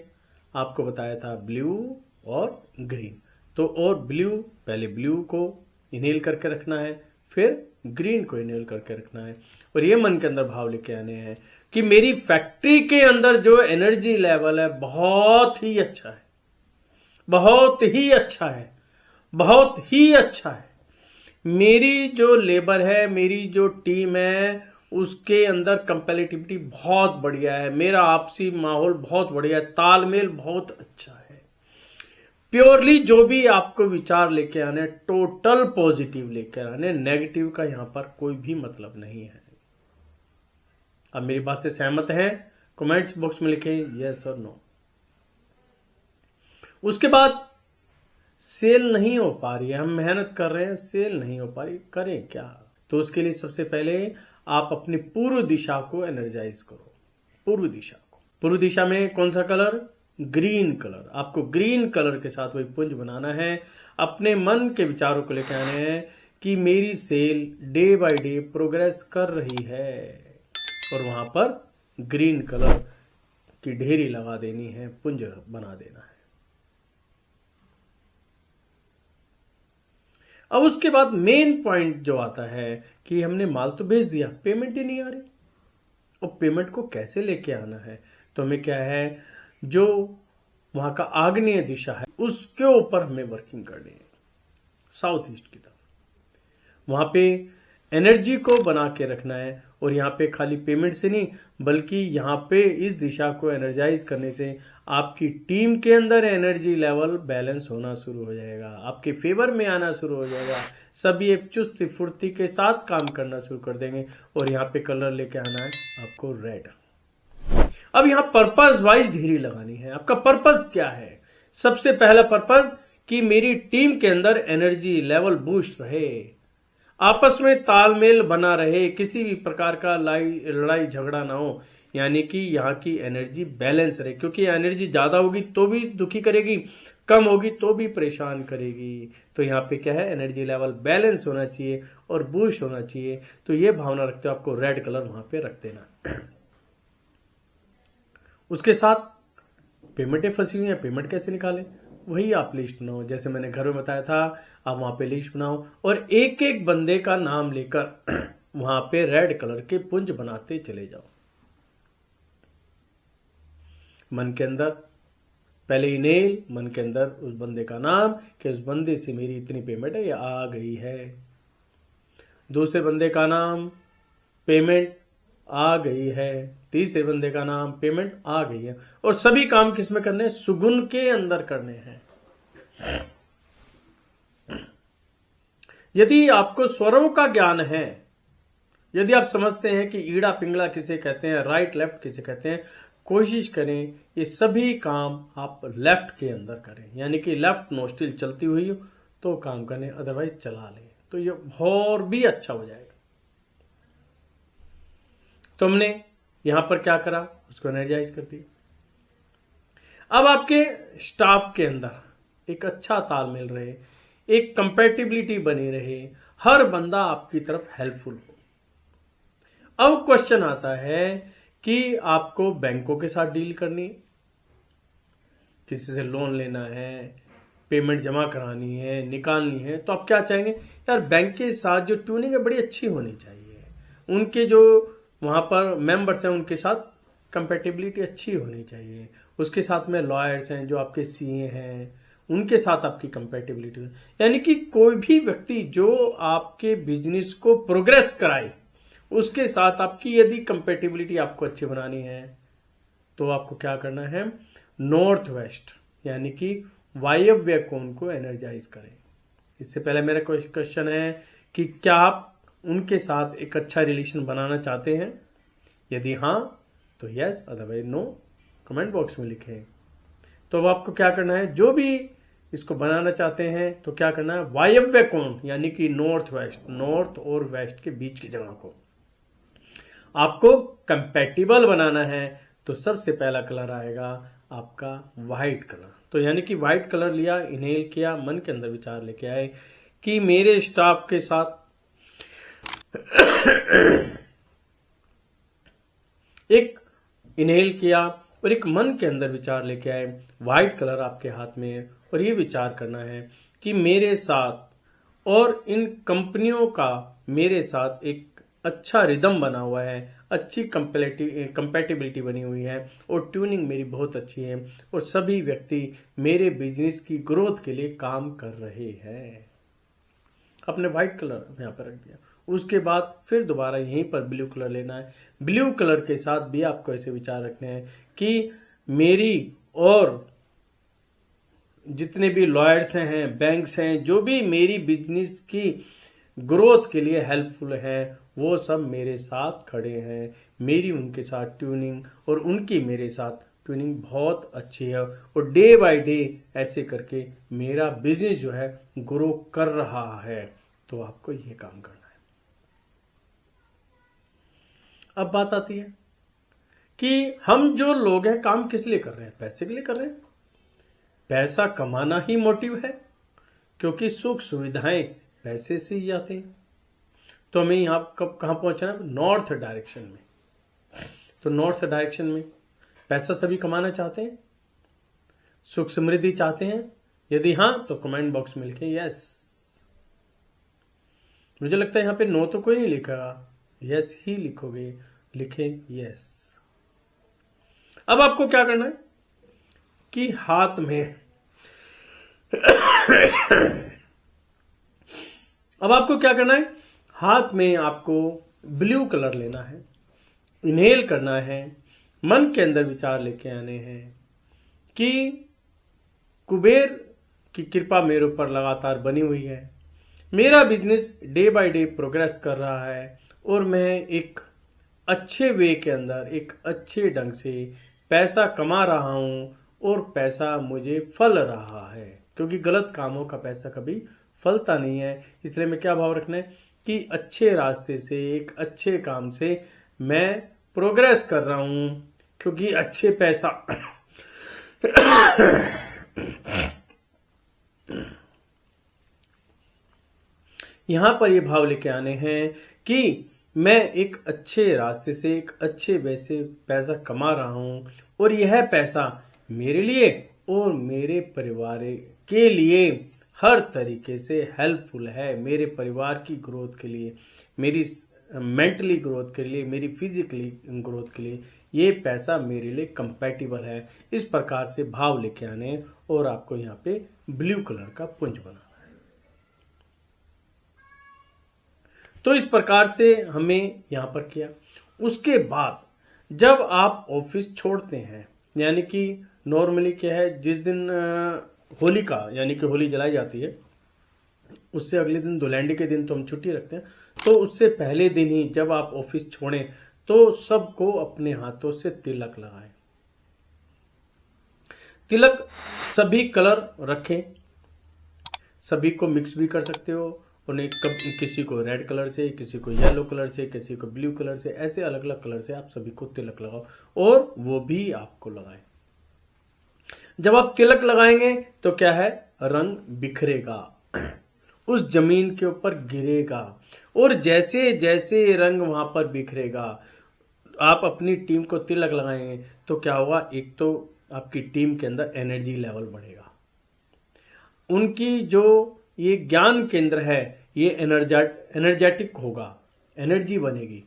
आपको बताया था ब्लू और ग्रीन। तो और ब्लू, पहले ब्लू को इनहेल करके रखना है, फिर ग्रीन को इनहेल करके रखना है, और ये मन के अंदर भाव लेके आने हैं कि मेरी फैक्ट्री के अंदर जो एनर्जी लेवल है बहुत ही अच्छा है, बहुत ही अच्छा है, बहुत ही अच्छा है। मेरी जो लेबर है, मेरी जो टीम है, उसके अंदर कंपैटिबिलिटी बहुत बढ़िया है, मेरा आपसी माहौल बहुत बढ़िया है, तालमेल बहुत अच्छा है। प्योरली जो भी आपको विचार लेके आने, टोटल पॉजिटिव लेकर आने, नेगेटिव का यहां पर कोई भी मतलब नहीं है। अब मेरी बात से सहमत हैं? कमेंट्स बॉक्स में लिखें यस और नो। उसके बाद सेल नहीं हो पा रही है, हम मेहनत कर रहे हैं, सेल नहीं हो पा रही, करें क्या? तो उसके लिए सबसे पहले आप अपनी पूर्व दिशा को एनर्जाइज करो। पूर्व दिशा में कौन सा कलर? Green colour. आपको ग्रीन कलर के साथ वही पुंज बनाना है। अपने मन के विचारों को लेकर आने हैं कि मेरी sale day by day progress कर रही है, और वहां पर ग्रीन कलर की ढेरी लगा देनी है, पुंज बना देना है। अब उसके बाद मेन पॉइंट जो आता है कि हमने माल तो भेज दिया, पेमेंट ही नहीं आ रही, और पेमेंट को कैसे लेके आना है? तो हमें क्या है, जो वहां का आग्नेय दिशा है उसके ऊपर हमें वर्किंग करनी है, साउथ ईस्ट की तरफ। वहां पे एनर्जी को बना के रखना है, और यहाँ पे खाली पेमेंट से नहीं, बल्कि यहाँ पे इस दिशा को एनर्जाइज करने से आपकी टीम के अंदर एनर्जी लेवल बैलेंस होना शुरू हो जाएगा, आपके फेवर में आना शुरू हो जाएगा। सभी एक चुस्ती फुर्ती के साथ काम करना शुरू कर देंगे। और यहाँ पे कलर लेके आना है आपको रेड। अब यहाँ पर्पस वाइज ढेरी लगानी है। आपका पर्पस क्या है? सबसे पहला पर्पस कि मेरी टीम के अंदर एनर्जी लेवल बूस्ट रहे, आपस में तालमेल बना रहे, किसी भी प्रकार का लड़ाई झगड़ा ना हो, यानी कि यहाँ की एनर्जी बैलेंस रहे। क्योंकि एनर्जी ज्यादा होगी तो भी दुखी करेगी, कम होगी तो भी परेशान करेगी। तो यहाँ पे क्या है, एनर्जी लेवल बैलेंस होना चाहिए और बूस्ट होना चाहिए। तो ये भावना रखते हो आपको रेड कलर वहां पे रख देना। उसके साथ पेमेंटें फंसी हुई हैं, पेमेंट कैसे निकालें? वही आप लिस्ट बनाओ, जैसे मैंने घर में बताया था, आप वहां पे लिस्ट बनाओ और एक एक बंदे का नाम लेकर वहां पे रेड कलर के पुंज बनाते चले जाओ। मन के अंदर पहले इनेल, मन के अंदर उस बंदे का नाम कि उस बंदे से मेरी इतनी पेमेंट है, ये आ गई है। दूसरे बंदे का नाम, पेमेंट आ गई है। तीसरे बंदे का नाम, पेमेंट आ गई है। और सभी काम किस में करने हैं? सुगुन के अंदर करने हैं। यदि आपको स्वरों का ज्ञान है, यदि आप समझते हैं कि ईड़ा पिंगला किसे कहते हैं, राइट लेफ्ट किसे कहते हैं, कोशिश करें ये सभी काम आप लेफ्ट के अंदर करें, यानी कि लेफ्ट नोस्ट्रिल चलती हुई हो तो काम करें, अदरवाइज चला लें तो ये और भी अच्छा हो जाएगा। तो हमने यहां पर क्या करा, उसको एनर्जाइज कर दिया। अब आपके स्टाफ के अंदर एक अच्छा तालमेल रहे, एक कंपैटिबिलिटी बनी रहे, हर बंदा आपकी तरफ हेल्पफुल हो। अब क्वेश्चन आता है कि आपको बैंकों के साथ डील करनी है, किसी से लोन लेना है, पेमेंट जमा करानी है, निकालनी है, तो आप क्या चाहेंगे? यार बैंक के साथ जो ट्यूनिंग है बड़ी अच्छी होनी चाहिए, उनके जो वहां पर मेंबर्स हैं उनके साथ कंपेटिबिलिटी अच्छी होनी चाहिए। उसके साथ में लॉयर्स हैं जो आपके सीए हैं, उनके साथ आपकी कंपेटिबिलिटी, यानी कि कोई भी व्यक्ति जो आपके बिजनेस को प्रोग्रेस कराए उसके साथ आपकी यदि कंपेटिबिलिटी आपको अच्छी बनानी है तो आपको क्या करना है, नॉर्थ वेस्ट यानी कि वायव्य कोण को एनर्जाइज करें। इससे पहले मेरा क्वेश्चन है कि क्या आप उनके साथ एक अच्छा रिलेशन बनाना चाहते हैं? यदि हाँ तो yes, otherwise no, comment box में लिखें। तो अब आपको क्या करना है, जो भी इसको बनाना चाहते हैं तो क्या करना है, वायव्य कोण यानी कि नॉर्थ वेस्ट, नॉर्थ और वेस्ट के बीच की जगह को आपको कंपैटिबल बनाना है। तो सबसे पहला कलर आएगा आपका व्हाइट कलर। तो यानी कि व्हाइट कलर लिया, इनहेल किया, मन के अंदर विचार लेके आए कि मेरे स्टाफ के साथ एक इनहेल किया और एक मन के अंदर विचार लेके आए, व्हाइट कलर आपके हाथ में है और ये विचार करना है कि मेरे साथ और इन कंपनियों का मेरे साथ एक अच्छा रिदम बना हुआ है, अच्छी कंपैटिबिलिटी बनी हुई है और ट्यूनिंग मेरी बहुत अच्छी है और सभी व्यक्ति मेरे बिजनेस की ग्रोथ के लिए काम कर रहे हैं। अपने व्हाइट कलर यहां पर रख दिया। उसके बाद फिर दोबारा यहीं पर ब्लू कलर लेना है। ब्लू कलर के साथ भी आपको ऐसे विचार रखने हैं कि मेरी और जितने भी लॉयर्स हैं, बैंक्स हैं, जो भी मेरी बिजनेस की ग्रोथ के लिए हेल्पफुल है, वो सब मेरे साथ खड़े हैं। मेरी उनके साथ ट्यूनिंग और उनकी मेरे साथ ट्यूनिंग बहुत अच्छी है, और डे बाय डे ऐसे करके मेरा बिजनेस जो है ग्रो कर रहा है। तो आपको ये काम करना है। अब बात आती है कि हम जो लोग हैं काम किस लिए कर रहे हैं? पैसे के लिए कर रहे हैं। पैसा कमाना ही मोटिव है, क्योंकि सुख सुविधाएं पैसे से ही आते हैं। तो हमें यहाँ कब कहाँ पहुंचना है? नॉर्थ डायरेक्शन में। तो नॉर्थ डायरेक्शन में पैसा सभी कमाना चाहते हैं, सुख समृद्धि चाहते हैं। यदि हाँ तो कमेंट बॉक्स में लिखें यस। मुझे लगता है यहाँ पे नो तो कोई नहीं लिखेगा, यस ही लिखोगे। लिखें यस। अब आपको क्या करना है कि हाथ में अब आपको क्या करना है, हाथ में आपको ब्लू कलर लेना है, इनहेल करना है, मन के अंदर विचार लेके आने हैं कि कुबेर की कृपा मेरे ऊपर लगातार बनी हुई है, मेरा business day by day progress कर रहा है, और मैं एक अच्छे वे के अंदर, एक अच्छे ढंग से पैसा कमा रहा हूं, और पैसा मुझे फल रहा है। क्योंकि गलत कामों का पैसा कभी फलता नहीं है। इसलिए मैं क्या भाव रखना है कि अच्छे रास्ते से, एक अच्छे काम से मैं प्रोग्रेस कर रहा हूं, क्योंकि अच्छे पैसा यहां पर ये भाव लेके आने हैं कि मैं एक अच्छे रास्ते से, एक अच्छे वे से पैसा कमा रहा हूं, और यह पैसा मेरे लिए और मेरे परिवार के लिए हर तरीके से हेल्पफुल है। मेरे परिवार की ग्रोथ के लिए, मेरी मेंटली ग्रोथ के लिए, मेरी फिजिकली ग्रोथ के लिए ये पैसा मेरे लिए कंपैटिबल है। इस प्रकार से भाव लेके आने हैं, और आपको यहाँ पे ब्लू कलर का पुंज बनाना है। तो इस प्रकार से हमें यहाँ पर किया। उसके बाद जब आप ऑफिस छोड़ते हैं, यानी कि नॉर्मली क्या है, जिस दिन होलिका यानी कि होली जलाई जाती है, उससे अगले दिन धुलैंडी के दिन तो हम छुट्टी रखते हैं। तो उससे पहले दिन ही जब आप ऑफिस छोड़ें तो सबको अपने हाथों से तिलक लगाएं। तिलक सभी कलर रखें, सभी को मिक्स भी कर सकते हो, उन्हें किसी को रेड कलर से, किसी को येलो कलर से, किसी को ब्लू कलर से, ऐसे अलग अलग कलर से आप सभी को तिलक लगाओ, और वो भी आपको लगाएं। जब आप तिलक लगाएंगे तो क्या है, रंग बिखरेगा, उस जमीन के ऊपर गिरेगा, और जैसे जैसे रंग वहां पर बिखरेगा, आप अपनी टीम को तिलक लगाएंगे तो क्या होगा, एक तो आपकी टीम के अंदर एनर्जी लेवल बढ़ेगा, उनकी जो ये ज्ञान केंद्र है ये एनर्जेटिक होगा, एनर्जी बनेगी,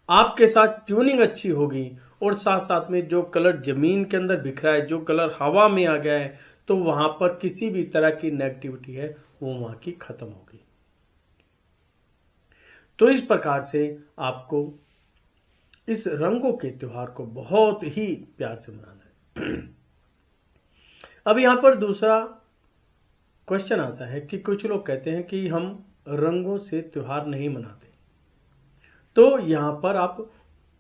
आपके साथ ट्यूनिंग अच्छी होगी, और साथ साथ में जो कलर जमीन के अंदर बिखरा है, जो कलर हवा में आ गया है, तो वहां पर किसी भी तरह की नेगेटिविटी है वो वहां की खत्म होगी। तो इस प्रकार से आपको इस रंगों के त्योहार को बहुत ही प्यार से मनाना है। अब यहां पर दूसरा क्वेश्चन आता है कि कुछ लोग कहते हैं कि हम रंगों से त्योहार नहीं मनाते। तो यहां पर आप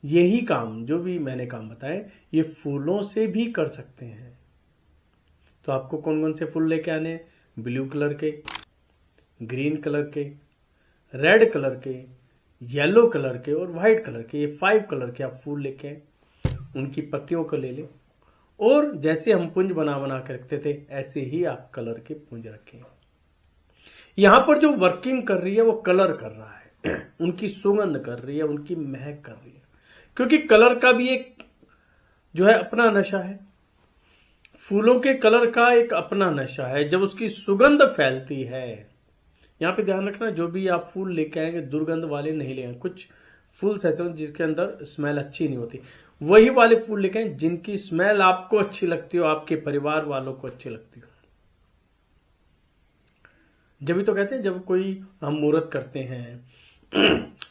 यही काम, जो भी मैंने काम बताए, ये फूलों से भी कर सकते हैं। तो आपको कौन कौन से फूल लेके आने हैं? ब्लू कलर के, ग्रीन कलर के, रेड कलर के, येलो कलर के और व्हाइट कलर के, ये 5 कलर के आप फूल लेके आए, उनकी पत्तियों को ले लें, और जैसे हम पुंज बना बना के रखते थे ऐसे ही आप कलर के पुंज रखें। यहां पर जो वर्किंग कर रही है वो कलर कर रहा है, उनकी सुगंध कर रही है, उनकी महक कर रही है, क्योंकि कलर का भी एक जो है अपना नशा है, फूलों के कलर का एक अपना नशा है। जब उसकी सुगंध फैलती है, यहां पे ध्यान रखना, जो भी आप फूल लेके आएंगे दुर्गंध वाले नहीं लेंगे। कुछ फूल ऐसे होते जिसके अंदर स्मेल अच्छी नहीं होती, वही वाले फूल लेके आए जिनकी स्मेल आपको अच्छी लगती हो, आपके परिवार वालों को अच्छी लगती हो। जब भी तो कहते हैं, जब कोई हम मुहूर्त करते हैं,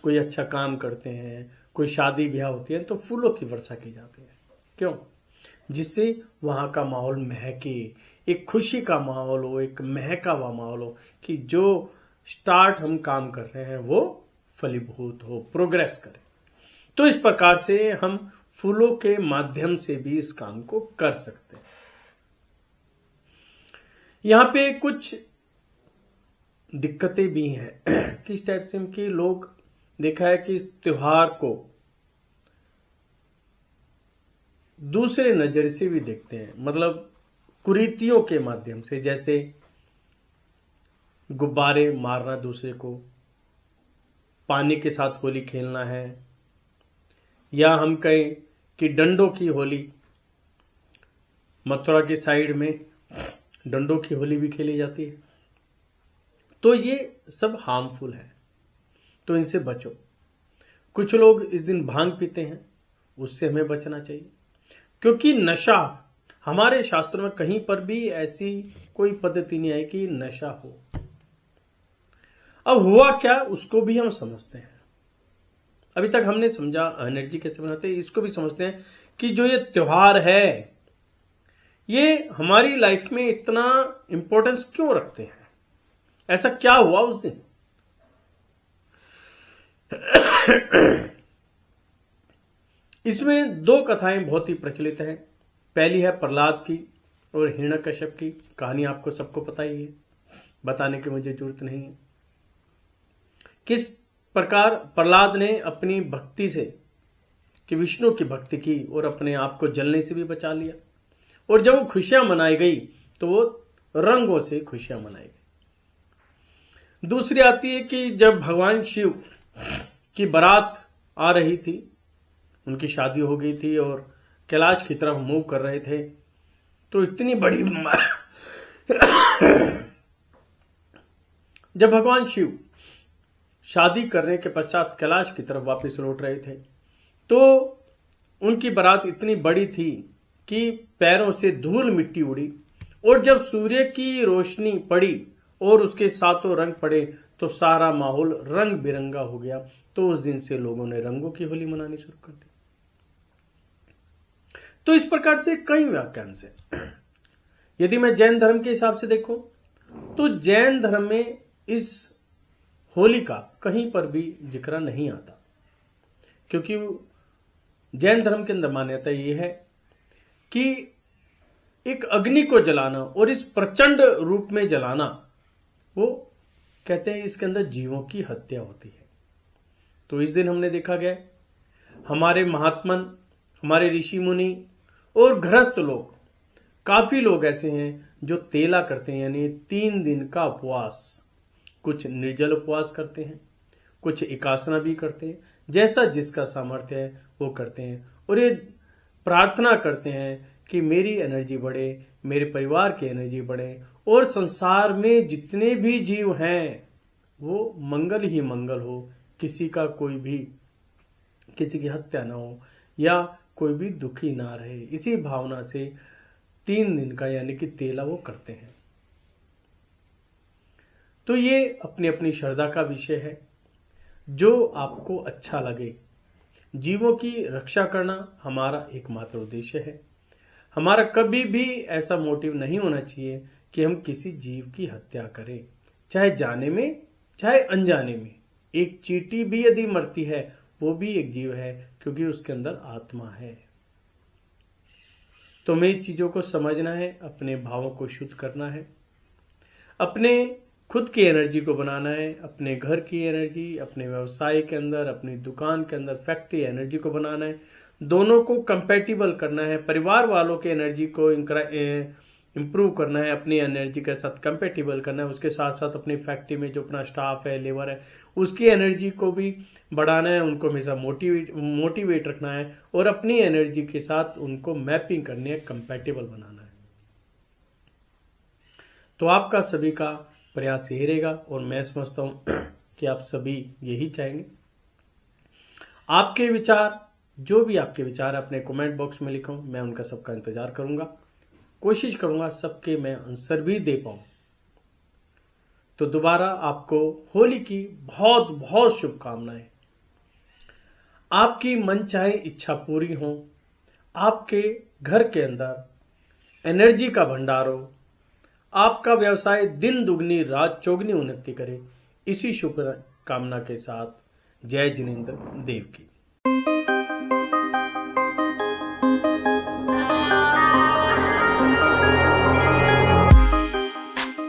कोई अच्छा काम करते हैं, कोई शादी ब्याह होती है, तो फूलों की वर्षा की जाती है। क्यों? जिससे वहां का माहौल महके, एक खुशी का माहौल हो, एक महका हुआ माहौल हो कि जो स्टार्ट हम काम कर रहे हैं वो फलीभूत हो, प्रोग्रेस करे। तो इस प्रकार से हम फूलों के माध्यम से भी इस काम को कर सकते हैं। यहां पे कुछ दिक्कतें भी हैं। किस टाइप से कि लोग देखा है कि इस त्योहार को दूसरे नजर से भी देखते हैं, मतलब कुरीतियों के माध्यम से, जैसे गुब्बारे मारना दूसरे को, पानी के साथ होली खेलना है, या हम कहें कि डंडों की होली। मथुरा की साइड में डंडों की होली भी खेली जाती है। तो ये सब हार्मफुल है, तो इनसे बचो। कुछ लोग इस दिन भांग पीते हैं, उससे हमें बचना चाहिए, क्योंकि नशा, हमारे शास्त्रों में कहीं पर भी ऐसी कोई पद्धति नहीं है कि नशा हो। अब हुआ क्या, उसको भी हम समझते हैं। अभी तक हमने समझा एनर्जी कैसे बनाते हैं, इसको भी समझते हैं कि जो ये त्योहार है ये हमारी लाइफ में इतना इंपॉर्टेंस क्यों रखते हैं, ऐसा क्या हुआ उस दिन। इसमें दो कथाएं बहुत ही प्रचलित हैं। पहली है प्रहलाद की और हिरण्यकश्यप की कहानी, आपको सबको पता ही है, बताने की मुझे जरूरत नहीं है। किस प्रकार प्रहलाद ने अपनी भक्ति से कि विष्णु की भक्ति की और अपने आप को जलने से भी बचा लिया, और जब वो खुशियां मनाई गई तो वो रंगों से खुशियां मनाई गई। दूसरी आती है कि जब भगवान शिव की बारात आ रही थी, उनकी शादी हो गई थी और कैलाश की तरफ मूव कर रहे थे, तो इतनी बड़ी जब भगवान शिव शादी करने के पश्चात कैलाश की तरफ वापस लौट रहे थे, तो उनकी बारात इतनी बड़ी थी कि पैरों से धूल मिट्टी उड़ी, और जब सूर्य की रोशनी पड़ी और उसके सातों रंग पड़े तो सारा माहौल रंग बिरंगा हो गया। तो उस दिन से लोगों ने रंगों की होली मनानी शुरू कर दी। तो इस प्रकार से कई वाक्यांश है। यदि मैं जैन धर्म के हिसाब से देखूं तो जैन धर्म में इस होली का कहीं पर भी जिक्र नहीं आता, क्योंकि जैन धर्म के अंदर मान्यता यह है कि एक अग्नि को जलाना और इस प्रचंड रूप में जलाना, वो कहते हैं इसके अंदर जीवों की हत्या होती है। तो इस दिन हमने देखा गया हमारे महात्मन, हमारे ऋषि मुनि और गृहस्थ लोग, काफी लोग ऐसे हैं जो तेला करते हैं, यानी 3 दिन का उपवास। कुछ निर्जल उपवास करते हैं, कुछ एकासना भी करते हैं, जैसा जिसका सामर्थ्य है वो करते हैं, और ये प्रार्थना करते हैं कि मेरी एनर्जी बढ़े, मेरे परिवार की एनर्जी बढ़े, और संसार में जितने भी जीव हैं वो मंगल ही मंगल हो, किसी का कोई भी, किसी की हत्या ना हो या कोई भी दुखी ना रहे। इसी भावना से 3 दिन का यानी कि तेला वो करते हैं। तो ये अपनी अपनी श्रद्धा का विषय है, जो आपको अच्छा लगे। जीवों की रक्षा करना हमारा एकमात्र उद्देश्य है। हमारा कभी भी ऐसा मोटिव नहीं होना चाहिए कि हम किसी जीव की हत्या करें, चाहे जाने में चाहे अनजाने में। एक चींटी भी यदि मरती है वो भी एक जीव है, क्योंकि उसके अंदर आत्मा है। तो हमें चीजों को समझना है, अपने भावों को शुद्ध करना है, अपने खुद की एनर्जी को बनाना है, अपने घर की एनर्जी, अपने व्यवसाय के अंदर, अपनी दुकान के अंदर, फैक्ट्री एनर्जी को बनाना है, दोनों को कंपैटिबल करना है। परिवार वालों के एनर्जी को इंप्रूव करना है, अपनी एनर्जी के साथ कंपैटिबल करना है। उसके साथ साथ अपनी फैक्ट्री में जो अपना स्टाफ है, लेबर है, उसकी एनर्जी को भी बढ़ाना है, उनको हमेशा मोटिवेट रखना है, और अपनी एनर्जी के साथ उनको मैपिंग करनी है, कंपैटिबल बनाना है। तो आपका सभी का प्रयास यही रहेगा, और मैं समझता हूं कि आप सभी यही चाहेंगे। आपके विचार, जो भी आपके विचार है, अपने कमेंट बॉक्स में लिखो, मैं उनका सबका इंतजार करूंगा, कोशिश करूंगा सबके मैं आंसर भी दे पाऊं। तो दोबारा आपको होली की बहुत बहुत शुभकामनाएं। आपकी मनचाहे इच्छा पूरी हो, आपके घर के अंदर एनर्जी का भंडार हो, आपका व्यवसाय दिन दुगनी रात चौगनी उन्नति करे। इसी शुभ कामना के साथ जय जिनेंद्र देव की।